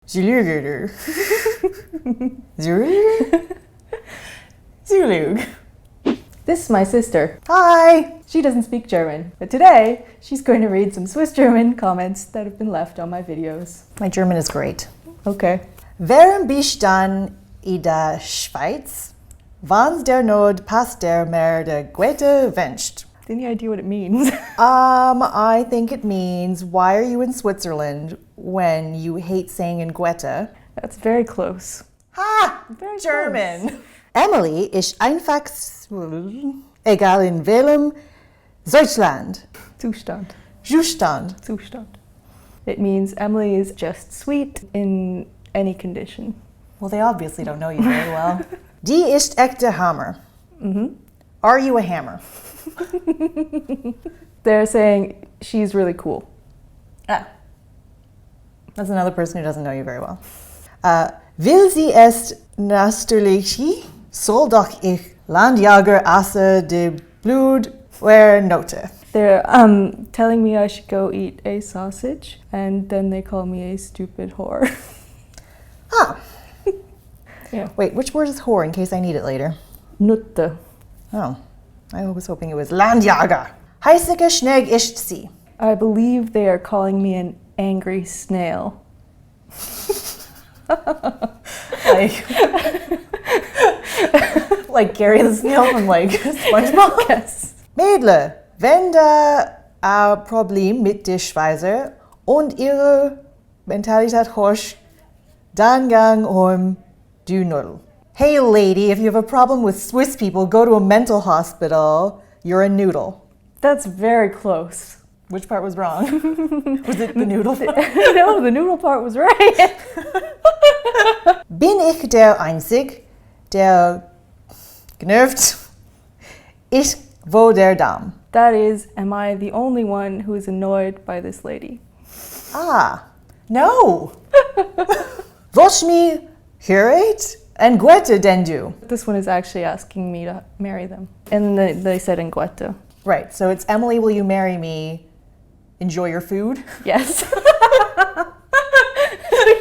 Zulug. Zulug. This is my sister. Hi. She doesn't speak German, but today she's going to read some Swiss German comments that have been left on my videos. My German is great. Okay. Warum bist dann in der Schweiz? Wann's der Not passt der mehr der Goethe wünscht. Any idea what it means? I think it means, why are you in Switzerland when you hate saying in Goethe? That's very close. Ha! Very German. close. Emily ist einfach egal in welchem Deutschland. Zustand. Zustand. It means Emily is just sweet in any condition. Well, they obviously don't know you very well. Die ist echte Hammer. Mm-hmm. Are you a hammer? They're saying she's really cool. Ah. That's another person who doesn't know you very well. Will sie es natürlich, soll doch ich Landjager asse de Blut wer Note. They're telling me I should go eat a sausage, and then they call me a stupid whore. Ah. Yeah. Wait, which word is whore in case I need it later? Nutte. Oh, I was hoping it was Landjager. Heisige Schneg ist sie. I believe they are calling me an angry snail. Like Gary the Snail from SpongeBob? Yes. Mädle, wenn da ein Problem mit der Schweizer und ihre Mentalität hast, dann gang du Nudel. Hey lady, if you have a problem with Swiss people, go to a mental hospital. You're a noodle. That's very close. Which part was wrong? Was it the noodle part? No, the noodle part was right. Bin ich der Einzig, der genervt ist, wo der Dame? That is, am I the only one who is annoyed by this lady? Ah, no. Willst mich heiraten? And Goethe denn du? This one is actually asking me to marry them. And they said in Goethe. Right, so it's Emily, will you marry me? Enjoy your food? Yes.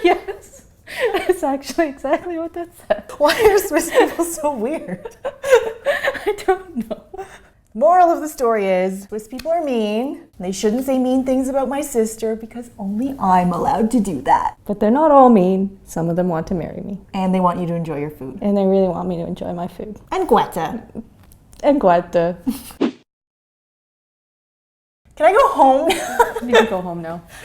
Yes. That's actually exactly what that said. Why are Swiss people so weird? I don't know. Moral of the story is, Swiss people are mean. They shouldn't say mean things about my sister because only I'm allowed to do that. But they're not all mean. Some of them want to marry me. And they want you to enjoy your food. And they really want me to enjoy my food. And Goethe. And Goethe. Can I go home? You can go home now.